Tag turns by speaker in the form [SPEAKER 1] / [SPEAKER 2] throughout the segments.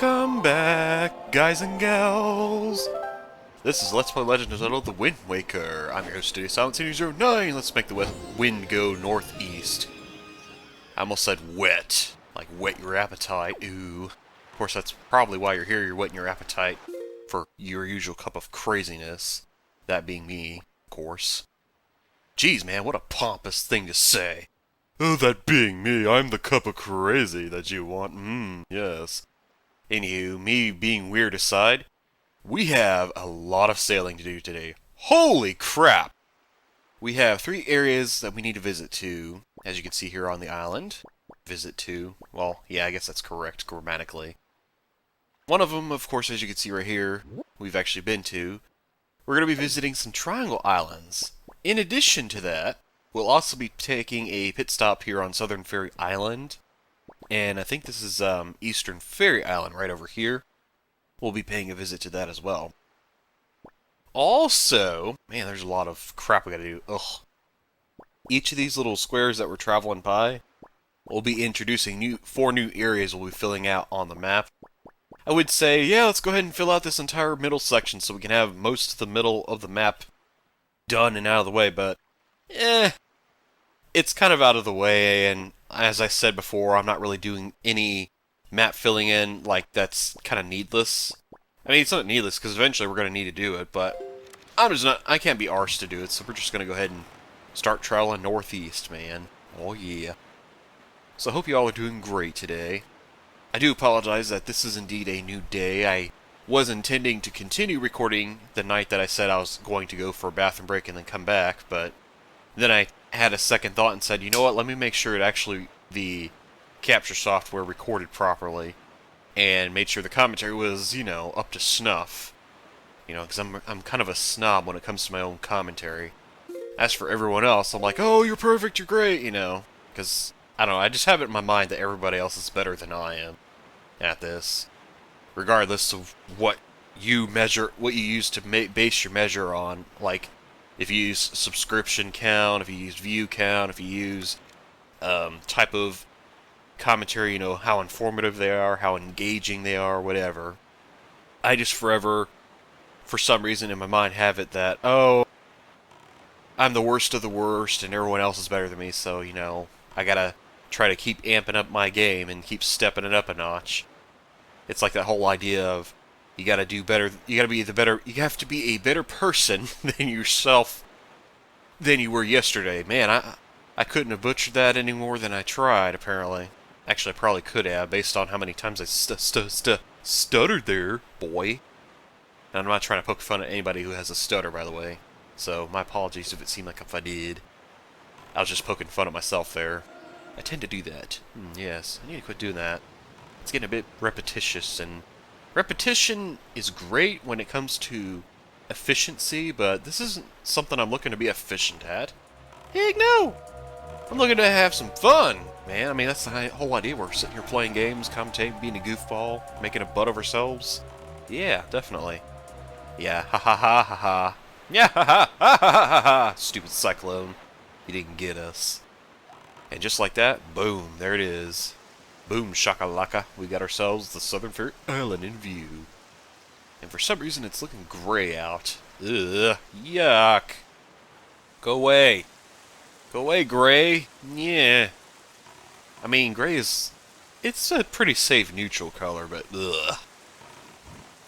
[SPEAKER 1] Welcome back, guys and gals! This is Let's Play Legend of Zelda The Wind Waker. I'm your host today, Silent09. Let's make the wind go northeast. I almost said wet. Like whet your appetite, ooh. Of course, that's probably why you're here. You're whetting your appetite for your usual cup of craziness. That being me, of course. Jeez, man, what a pompous thing to say. Oh, that being me, I'm the cup of crazy that you want. Yes. Anywho, me being weird aside, we have a lot of sailing to do today. Holy crap! We have 3 areas that we need to visit to, as you can see here on the island. Visit to, well, yeah, I guess that's correct grammatically. One of them, of course, as you can see right here, we've actually been to. We're going to be visiting some Triangle Islands. In addition to that, we'll also be taking a pit stop here on Southern Fairy Island. And I think this is Eastern Fairy Island right over here. We'll be paying a visit to that as well. Also, man, there's a lot of crap we gotta do. Ugh. Each of these little squares that we're traveling by, we'll be introducing 4 new areas we'll be filling out on the map. I would say, yeah, let's go ahead and fill out this entire middle section so we can have most of the middle of the map done and out of the way, but it's kind of out of the way, and as I said before, I'm not really doing any map filling in, like, that's kind of needless. I mean, it's not needless, because eventually we're going to need to do it, but I can't be arsed to do it, so we're just going to go ahead and start traveling northeast, man. Oh, yeah. So I hope you all are doing great today. I do apologize that this is indeed a new day. I was intending to continue recording the night that I said I was going to go for a bathroom break and then come back, but then I had a second thought and said, you know what, let me make sure the capture software recorded properly, and made sure the commentary was, you know, up to snuff. You know, because I'm kind of a snob when it comes to my own commentary. As for everyone else, I'm like, oh, you're perfect, you're great, you know, because, I don't know, I just have it in my mind that everybody else is better than I am at this. Regardless of what you use to base your measure on, like, if you use subscription count, if you use view count, if you use type of commentary, you know, how informative they are, how engaging they are, whatever. I just forever, for some reason in my mind, have it that, oh, I'm the worst of the worst and everyone else is better than me, so, you know, I gotta try to keep amping up my game and keep stepping it up a notch. It's like that whole idea of you gotta do better, you have to be a better person than yourself than you were yesterday. Man, I couldn't have butchered that any more than I tried, apparently. Actually, I probably could have, based on how many times I stuttered there, boy. And I'm not trying to poke fun at anybody who has a stutter, by the way. So, my apologies if it seemed like if I did. I was just poking fun at myself there. I tend to do that. Yes, I need to quit doing that. It's getting a bit repetitious, and repetition is great when it comes to efficiency, but this isn't something I'm looking to be efficient at. Heck no! I'm looking to have some fun, man. I mean, that's the whole idea. We're sitting here playing games, commentating, being a goofball, making a butt of ourselves. Yeah, definitely. Yeah, ha ha ha ha ha. Yeah, ha ha ha ha ha ha. Stupid cyclone. You didn't get us. And just like that, boom, there it is. Boom shakalaka. We got ourselves the Southern Fairy Island in view. And for some reason, it's looking gray out. Ugh, yuck. Go away. Go away, gray. Yeah. I mean, gray it's a pretty safe neutral color, but ugh.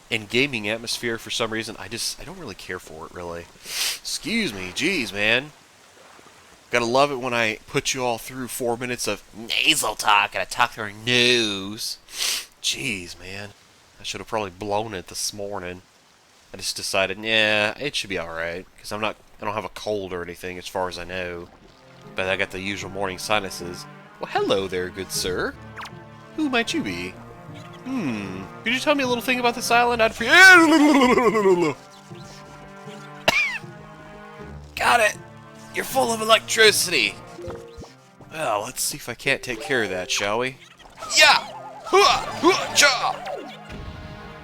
[SPEAKER 1] In gaming atmosphere, for some reason, I don't really care for it, really. Excuse me, jeez, man. Gotta love it when I put you all through 4 minutes of nasal talk and I talk through our nose. Jeez, man. I should have probably blown it this morning. I just decided, yeah, it should be alright. Because I don't have a cold or anything as far as I know. But I got the usual morning sinuses. Well, hello there, good sir. Who might you be? Could you tell me a little thing about this island? I'd Got it! You're full of electricity! Well, let's see if I can't take care of that, shall we? Yeah!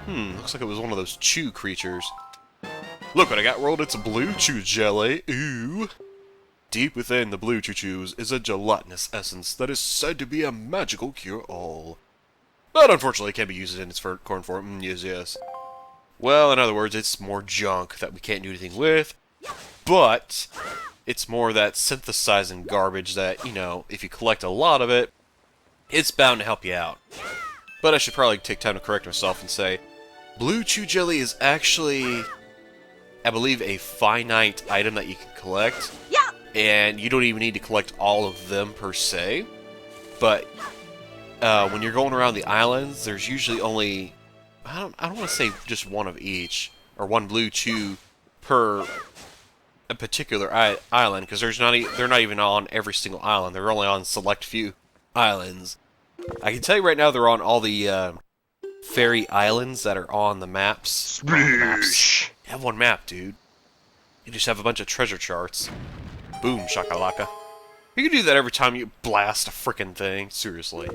[SPEAKER 1] Looks like it was one of those chew creatures. Look what I got rolled, it's a blue chew jelly. Ooh! Deep within the blue choo-choos is a gelatinous essence that is said to be a magical cure-all. But unfortunately, it can be used in its current form. Yes, yes. Well, in other words, it's more junk that we can't do anything with, but it's more that synthesizing garbage that, you know, if you collect a lot of it, it's bound to help you out. But I should probably take time to correct myself and say, Blue Chew Jelly is actually, I believe, a finite item that you can collect.
[SPEAKER 2] Yeah.
[SPEAKER 1] And you don't even need to collect all of them per se. But when you're going around the islands, there's usually only, I don't want to say just one of each, or one Blue Chew per a particular island, because they're not even on every single island. They're only on select few islands. I can tell you right now they're on all the fairy islands that are on the maps.
[SPEAKER 3] Sploosh!
[SPEAKER 1] You have one map, dude. You just have a bunch of treasure charts. Boom, shakalaka. You can do that every time you blast a frickin' thing. Seriously.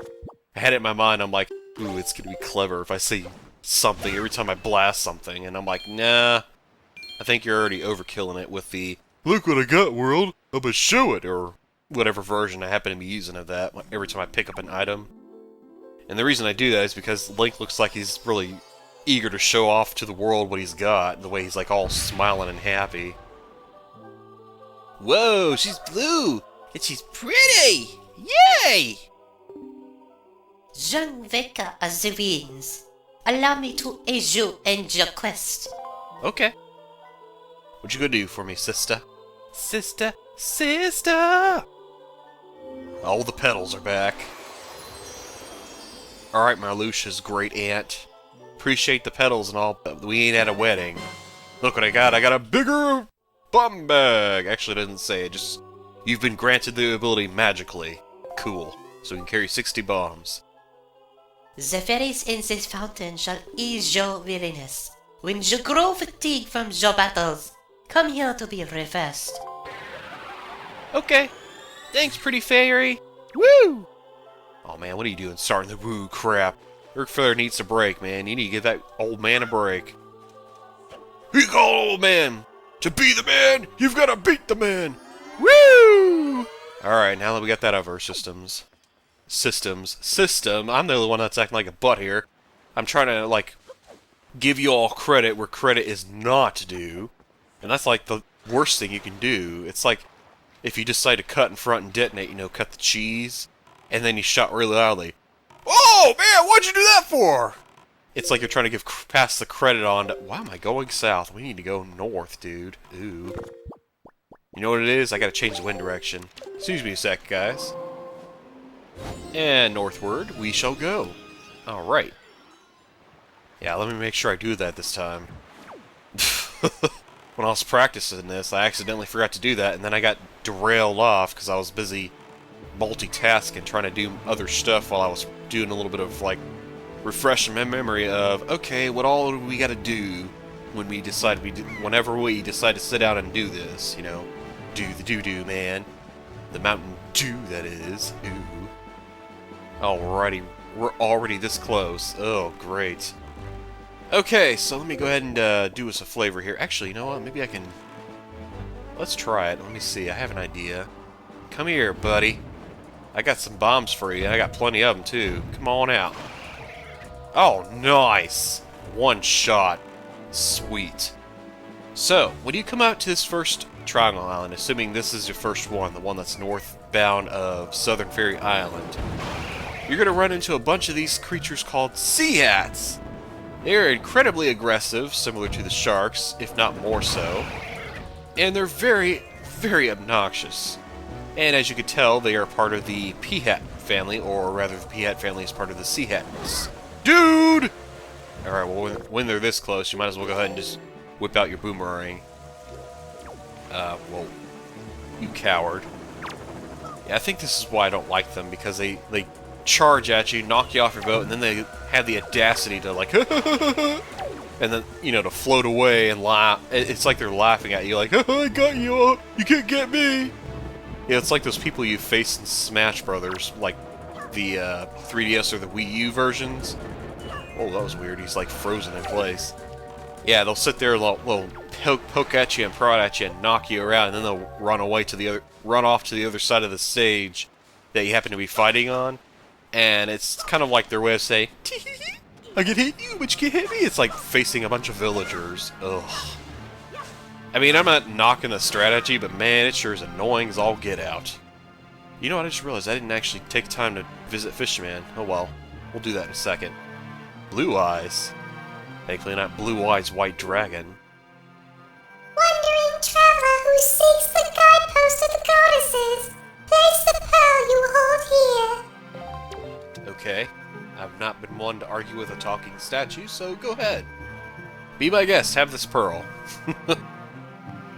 [SPEAKER 1] I had it in my mind, I'm like, ooh, it's gonna be clever if I say something every time I blast something. And I'm like, nah. I think you're already overkilling it with the, look what I got, world. I'm gonna show it, or whatever version I happen to be using of that every time I pick up an item. And the reason I do that is because Link looks like he's really eager to show off to the world what he's got, the way he's like all smiling and happy. Whoa, she's blue! And she's pretty! Yay!
[SPEAKER 2] Je ne vais qu'à the winds. Allow me to aid you in your quest.
[SPEAKER 1] Okay. What you gonna do for me, sister? Sister, sister! All the petals are back. Alright, Marluxia's great aunt. Appreciate the petals and all, but we ain't at a wedding. Look what I got a bigger bomb bag! Actually, it doesn't say, it just, you've been granted the ability magically. Cool. So we can carry 60 bombs.
[SPEAKER 2] The fairies in this fountain shall ease your weariness. When you grow fatigued from your battles, come here to be refreshed.
[SPEAKER 1] Okay. Thanks, pretty fairy. Woo! Oh man, what are you doing starting the woo crap? Ric Flair needs a break, man. You need to give that old man a break. You call old man! To be the man, you've got to beat the man! Woo! Alright, now that we got that out of our system, I'm the only one that's acting like a butt here. I'm trying to, like, give you all credit where credit is not due. And that's, like, the worst thing you can do. It's like, if you decide to cut in front and detonate, you know, cut the cheese, and then you shot really loudly. Oh, man, what'd you do that for? It's like you're trying to pass the credit on to, why am I going south? We need to go north, dude. Ooh. You know what it is? I gotta change the wind direction. Excuse me a sec, guys. And northward we shall go. Alright. Yeah, let me make sure I do that this time. When I was practicing this, I accidentally forgot to do that, and then I got derailed off because I was busy multitasking, trying to do other stuff while I was doing a little bit of, like, refreshing my memory of, okay, what all do we gotta do when we decide whenever we decide to sit down and do this, you know? Do the doo-doo, man. The Mountain Dew, that is. Ooh. Alrighty, we're already this close. Oh, great. Okay, so let me go ahead and do us a flavor here. Actually, you know what? Maybe I can... Let's try it. Let me see. I have an idea. Come here, buddy. I got some bombs for you. I got plenty of them, too. Come on out. Oh, nice! One shot. Sweet. So, when you come out to this first Triangle Island, assuming this is your first one, the one that's northbound of Southern Fairy Island, you're going to run into a bunch of these creatures called sea hats. They're incredibly aggressive, similar to the sharks, if not more so. And they're very, very obnoxious. And as you can tell, they are part of the Peahat family, or rather the Peahat family is part of the Sea Hats. Dude! Alright, well, when they're this close, you might as well go ahead and just whip out your boomerang. Well, you coward. Yeah, I think this is why I don't like them, because they charge at you, knock you off your boat, and then they have the audacity to, like, and then, you know, to float away and laugh. It's like they're laughing at you, like, I got you, you can't get me. Yeah, it's like those people you face in Smash Brothers, like the 3DS or the Wii U versions. Oh, that was weird. He's like frozen in place. Yeah, they'll sit there, they'll poke at you and prod at you and knock you around, and then they'll run off to the other side of the stage that you happen to be fighting on, And it's kind of like their way of saying, I can hit you, but you can't hit me. It's like facing a bunch of villagers. Ugh. I mean, I'm not knocking the strategy, but man, it sure is annoying as all get out. You know what, I just realized I didn't actually take time to visit Fishman. Oh well, we'll do that in a second. Blue Eyes. Thankfully not Blue Eyes White Dragon.
[SPEAKER 3] Wandering traveler who seeks the guidepost of the goddesses, place the pearl you hold here.
[SPEAKER 1] Okay, I've not been one to argue with a talking statue, so go ahead. Be my guest, have this pearl.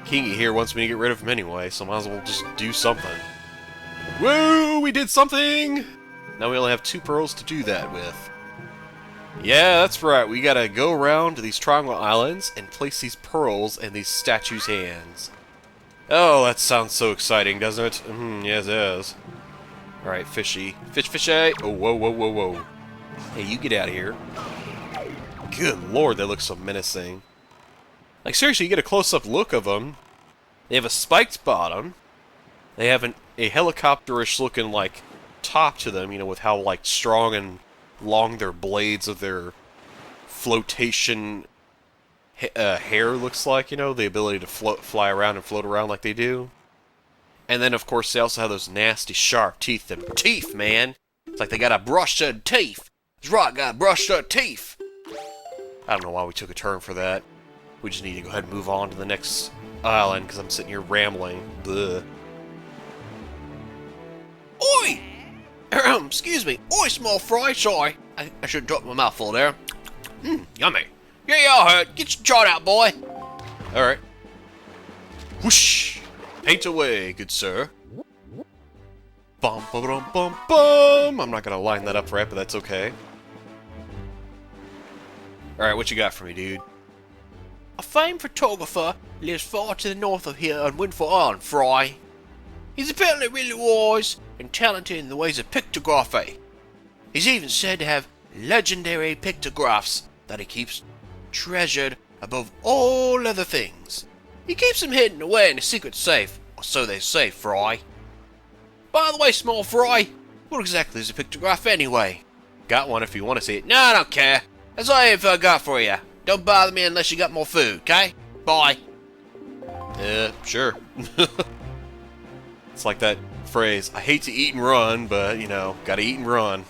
[SPEAKER 1] Kingy here wants me to get rid of him anyway, so might as well just do something. Woo! We did something! Now we only have 2 pearls to do that with. Yeah, that's right. We gotta go around to these triangle islands and place these pearls in these statues' hands. Oh, that sounds so exciting, doesn't it? Yes, it is. Alright, fishy. Fishy! Oh, whoa, whoa, whoa, whoa. Hey, you get out of here. Good lord, they look so menacing. Like, seriously, you get a close-up look of them. They have a spiked bottom. They have a helicopter-ish looking, like, top to them, you know, with how, like, strong and long their blades of their flotation hair looks like, you know, the ability to fly around and float around like they do. And then, of course, they also have those nasty, sharp teeth. Them teeth, man! It's like they got a brush-up teeth! That's right, got brush-up teeth! I don't know why we took a turn for that. We just need to go ahead and move on to the next island, because I'm sitting here rambling. Bleh. Oi! Excuse me. Oi, small fry. Sorry. I should drop my mouthful there. Yummy. Yeah, I heard. Get your chart out, boy. Alright. Whoosh! Paint away, good sir. Bum, bum, bum, bum, bum. I'm not gonna line that up right, but that's okay. Alright, what you got for me, dude? A famed photographer lives far to the north of here on Windfall Island, Fry. He's apparently really wise and talented in the ways of pictography. He's even said to have legendary pictographs that he keeps treasured above all other things. He keeps them hidden away in a secret safe, or so they say, Fry. By the way, small Fry, what exactly is a pictograph anyway? Got one if you want to see it. No, I don't care. That's all I've got for you. Don't bother me unless you got more food, okay? Bye. Sure. It's like that phrase, I hate to eat and run, but, you know, gotta eat and run.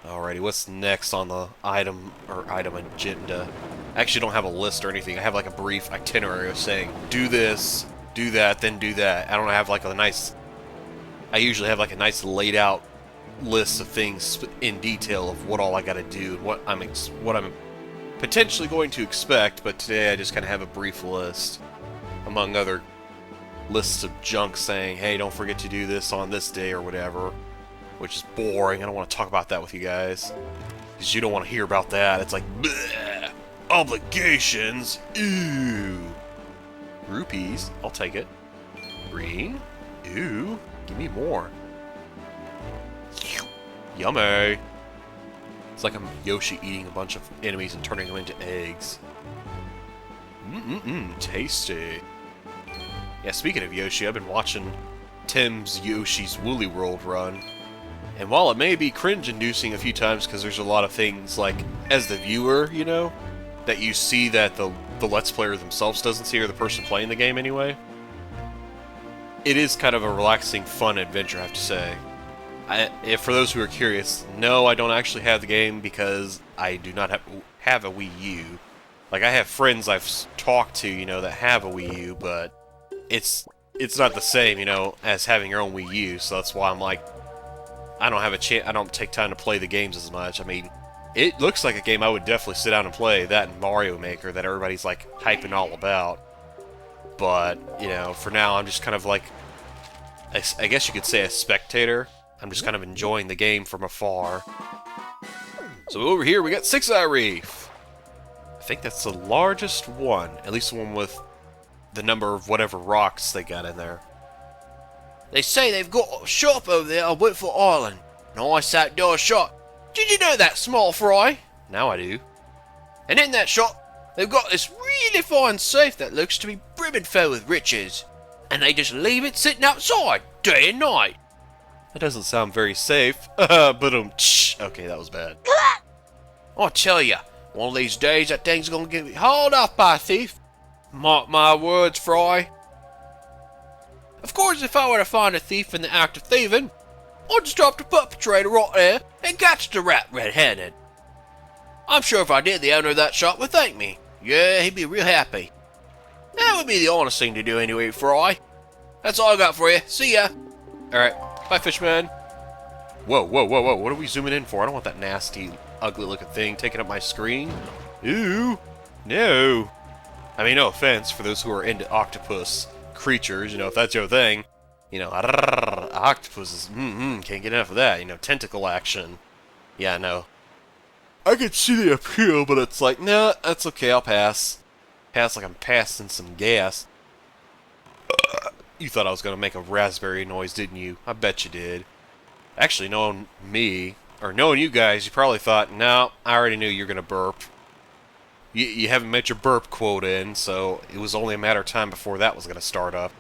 [SPEAKER 1] Alrighty, what's next on the item agenda? I actually don't have a list or anything. I have like a brief itinerary saying, do this, do that, then do that. I don't have like a nice... I usually have like a nice laid out list of things in detail of what all I gotta do and what I'm potentially going to expect, but today I just kind of have a brief list. Among other lists of junk saying, hey, don't forget to do this on this day or whatever, which is boring. I don't want to talk about that with you guys, because you don't want to hear about that. It's like, bleh, obligations, ew. Rupees, I'll take it. Green, ew, give me more. Yummy. It's like I'm Yoshi eating a bunch of enemies and turning them into eggs. Tasty. Yeah, speaking of Yoshi, I've been watching Tim's Yoshi's Woolly World run. And while it may be cringe-inducing a few times because there's a lot of things, like, as the viewer, you know, that you see that the Let's Player themselves doesn't see, or the person playing the game anyway, it is kind of a relaxing, fun adventure, I have to say. If for those who are curious, no, I don't actually have the game because I do not have a Wii U. Like, I have friends I've talked to, you know, that have a Wii U, but it's not the same, you know, as having your own Wii U, so that's why I'm like, I don't have a chance, I don't take time to play the games as much. I mean, it looks like a game I would definitely sit down and play, that and Mario Maker, that everybody's, like, hyping all about. But, you know, for now, I'm just kind of like, I guess you could say a spectator. I'm just kind of enjoying the game from afar. So over here, we got Six Eye Reef. I think that's the largest one, at least the one with the number of whatever rocks they got in there. They say they've got a shop over there on Whitful Island. Nice outdoor shop. Did you know that, small fry? Now I do. And in that shop, they've got this really fine safe that looks to be brimming full with riches. And they just leave it sitting outside, day and night. That doesn't sound very safe. But okay, that was bad. I'll tell ya, one of these days that thing's gonna get hauled off by a thief. Mark my words, Fry. Of course, if I were to find a thief in the act of thieving, I'd just drop the perpetrator right there and catch the rat red-handed. I'm sure if I did, the owner of that shop would thank me. Yeah, he'd be real happy. That would be the honest thing to do anyway, Fry. That's all I got for you. See ya. Alright, bye, Fishman. Whoa, whoa, whoa, whoa. What are we zooming in for? I don't want that nasty, ugly-looking thing taking up my screen. Ew. No. I mean, no offense for those who are into octopus creatures. You know, if that's your thing. You know, octopuses, can't get enough of that. You know, tentacle action. Yeah, no. I can see the appeal, but it's like, nah, that's okay, I'll pass. Pass like I'm passing some gas. You thought I was going to make a raspberry noise, didn't you? I bet you did. Actually, knowing me, or knowing you guys, you probably thought, no, I already knew you were going to burp. You haven't met your burp quote in, so it was only a matter of time before that was going to start up.